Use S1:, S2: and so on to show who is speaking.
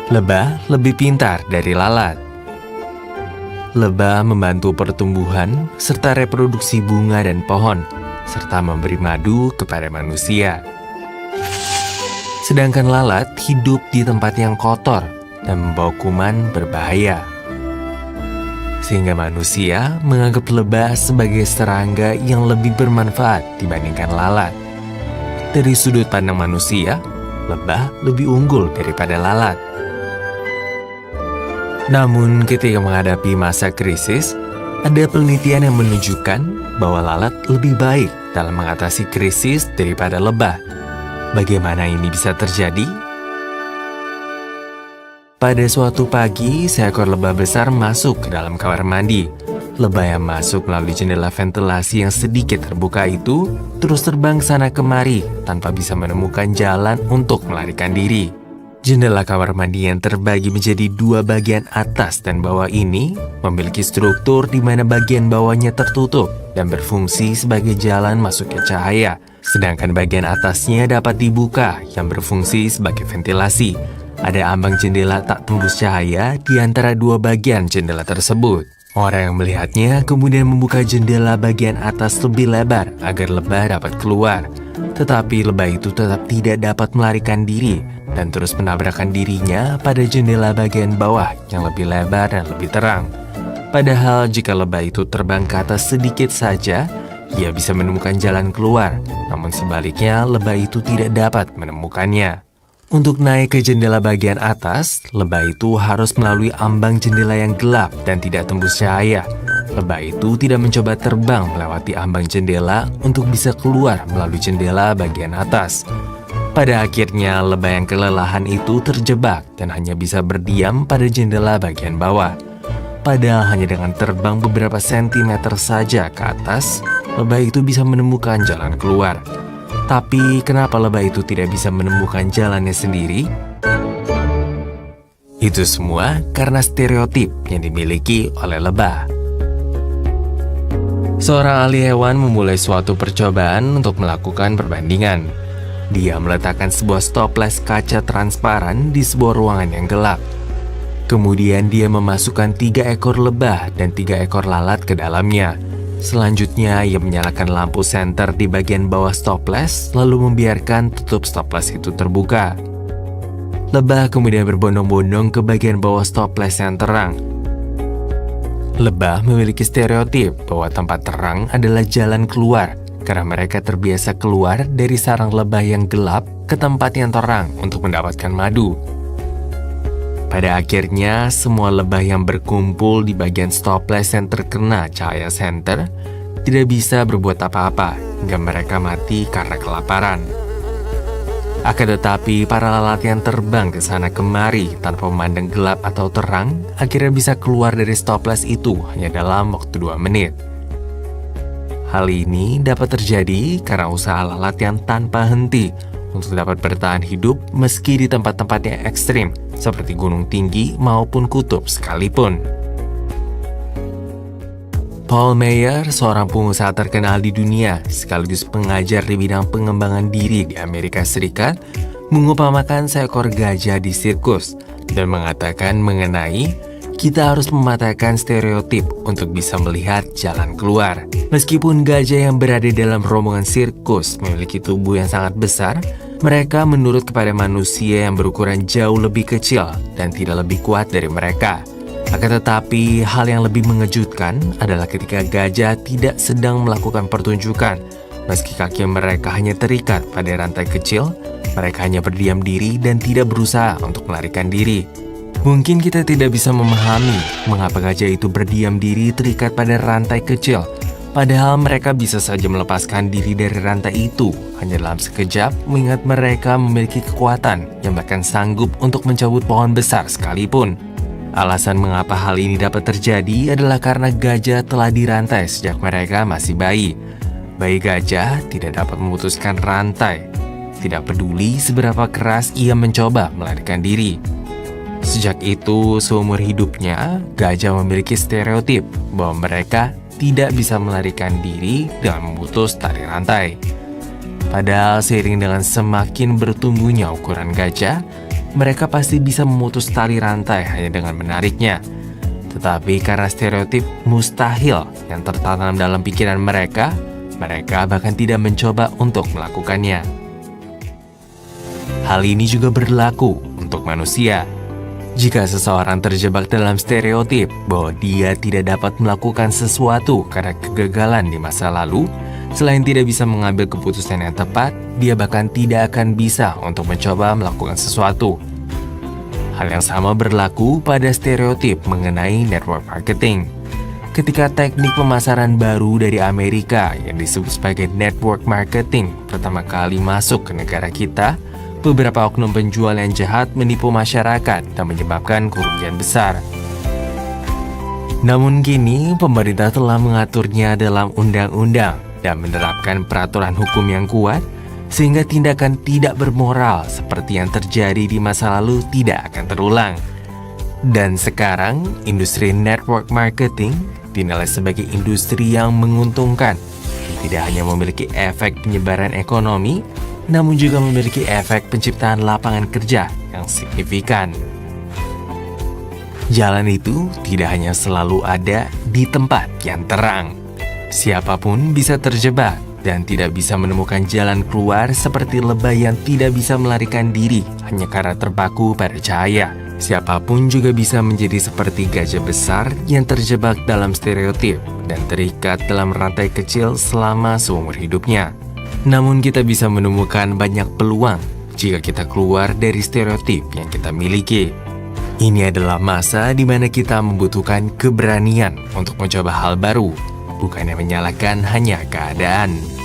S1: Lebah lebih pintar dari lalat. Lebah membantu pertumbuhan serta reproduksi bunga dan pohon, serta memberi madu kepada manusia. Sedangkan lalat hidup di tempat yang kotor dan membawa kuman berbahaya. Sehingga manusia menganggap lebah sebagai serangga yang lebih bermanfaat dibandingkan lalat. Dari sudut pandang manusia, lebah lebih unggul daripada lalat. Namun ketika menghadapi masa krisis, ada penelitian yang menunjukkan bahwa lalat lebih baik dalam mengatasi krisis daripada lebah. Bagaimana ini bisa terjadi? Pada suatu pagi, seekor lebah besar masuk ke dalam kamar mandi. Lebah yang masuk melalui jendela ventilasi yang sedikit terbuka itu terus terbang sana kemari tanpa bisa menemukan jalan untuk melarikan diri. Jendela kamar mandi yang terbagi menjadi dua bagian atas dan bawah ini memiliki struktur di mana bagian bawahnya tertutup dan berfungsi sebagai jalan masuknya cahaya, sedangkan bagian atasnya dapat dibuka yang berfungsi sebagai ventilasi. Ada ambang jendela tak tembus cahaya di antara dua bagian jendela tersebut. Orang yang melihatnya kemudian membuka jendela bagian atas lebih lebar agar lebah dapat keluar. Tetapi lebah itu tetap tidak dapat melarikan diri dan terus menabrakkan dirinya pada jendela bagian bawah yang lebih lebar dan lebih terang. Padahal jika lebah itu terbang ke atas sedikit saja, ia bisa menemukan jalan keluar. Namun sebaliknya, lebah itu tidak dapat menemukannya. Untuk naik ke jendela bagian atas, lebah itu harus melalui ambang jendela yang gelap dan tidak tembus cahaya. Lebah itu tidak mencoba terbang melewati ambang jendela untuk bisa keluar melalui jendela bagian atas. Pada akhirnya, lebah yang kelelahan itu terjebak dan hanya bisa berdiam pada jendela bagian bawah. Padahal hanya dengan terbang beberapa sentimeter saja ke atas, lebah itu bisa menemukan jalan keluar. Tapi kenapa lebah itu tidak bisa menemukan jalannya sendiri? Itu semua karena stereotip yang dimiliki oleh lebah. Seorang ahli hewan memulai suatu percobaan untuk melakukan perbandingan. Dia meletakkan sebuah stoples kaca transparan di sebuah ruangan yang gelap. Kemudian dia memasukkan 3 ekor lebah dan 3 ekor lalat ke dalamnya. Selanjutnya, ia menyalakan lampu senter di bagian bawah stoples, lalu membiarkan tutup stoples itu terbuka. Lebah kemudian berbondong-bondong ke bagian bawah stoples yang terang. Lebah memiliki stereotip bahwa tempat terang adalah jalan keluar, karena mereka terbiasa keluar dari sarang lebah yang gelap ke tempat yang terang untuk mendapatkan madu. Pada akhirnya, semua lebah yang berkumpul di bagian stoples yang terkena cahaya senter tidak bisa berbuat apa-apa hingga mereka mati karena kelaparan. Akan tetapi, para lalat yang terbang ke sana kemari tanpa memandang gelap atau terang akhirnya bisa keluar dari stoples itu hanya dalam waktu 2 menit. Hal ini dapat terjadi karena usaha lalat yang tanpa henti untuk dapat bertahan hidup meski di tempat-tempat yang ekstrim seperti gunung tinggi maupun kutub sekalipun. Paul Meyer, seorang pengusaha terkenal di dunia sekaligus pengajar di bidang pengembangan diri di Amerika Serikat, mengumpamakan seekor gajah di sirkus dan mengatakan mengenai kita harus mematahkan stereotip untuk bisa melihat jalan keluar. Meskipun gajah yang berada dalam rombongan sirkus memiliki tubuh yang sangat besar, mereka menurut kepada manusia yang berukuran jauh lebih kecil dan tidak lebih kuat dari mereka. Akan tetapi, hal yang lebih mengejutkan adalah ketika gajah tidak sedang melakukan pertunjukan. Meski kaki mereka hanya terikat pada rantai kecil, mereka hanya berdiam diri dan tidak berusaha untuk melarikan diri. Mungkin kita tidak bisa memahami mengapa gajah itu berdiam diri terikat pada rantai kecil, padahal mereka bisa saja melepaskan diri dari rantai itu hanya dalam sekejap, mengingat mereka memiliki kekuatan yang bahkan sanggup untuk mencabut pohon besar sekalipun. Alasan mengapa hal ini dapat terjadi adalah karena gajah telah dirantai sejak mereka masih bayi. Bayi gajah tidak dapat memutuskan rantai, tidak peduli seberapa keras ia mencoba melarikan diri. Sejak itu, seumur hidupnya, gajah memiliki stereotip bahwa mereka tidak bisa melarikan diri dengan memutus tali rantai. Padahal seiring dengan semakin bertumbuhnya ukuran gajah, mereka pasti bisa memutus tali rantai hanya dengan menariknya. Tetapi karena stereotip mustahil yang tertanam dalam pikiran mereka bahkan tidak mencoba untuk melakukannya. Hal ini juga berlaku untuk manusia. Jika seseorang terjebak dalam stereotip bahwa dia tidak dapat melakukan sesuatu karena kegagalan di masa lalu, selain tidak bisa mengambil keputusan yang tepat, dia bahkan tidak akan bisa untuk mencoba melakukan sesuatu. Hal yang sama berlaku pada stereotip mengenai network marketing. Ketika teknik pemasaran baru dari Amerika yang disebut sebagai network marketing pertama kali masuk ke negara kita, beberapa oknum penjual yang jahat menipu masyarakat dan menyebabkan kerugian besar. Namun kini, pemerintah telah mengaturnya dalam undang-undang dan menerapkan peraturan hukum yang kuat, sehingga tindakan tidak bermoral seperti yang terjadi di masa lalu tidak akan terulang. Dan sekarang, industri network marketing dinilai sebagai industri yang menguntungkan. Tidak hanya memiliki efek penyebaran ekonomi, namun juga memiliki efek penciptaan lapangan kerja yang signifikan. Jalan itu tidak hanya selalu ada di tempat yang terang. Siapapun bisa terjebak dan tidak bisa menemukan jalan keluar, seperti lebah yang tidak bisa melarikan diri hanya karena terpaku pada cahaya. Siapapun juga bisa menjadi seperti gajah besar yang terjebak dalam stereotip dan terikat dalam rantai kecil selama seumur hidupnya. Namun kita bisa menemukan banyak peluang jika kita keluar dari stereotip yang kita miliki. Ini adalah masa di mana kita membutuhkan keberanian untuk mencoba hal baru, bukannya menyalahkan hanya keadaan.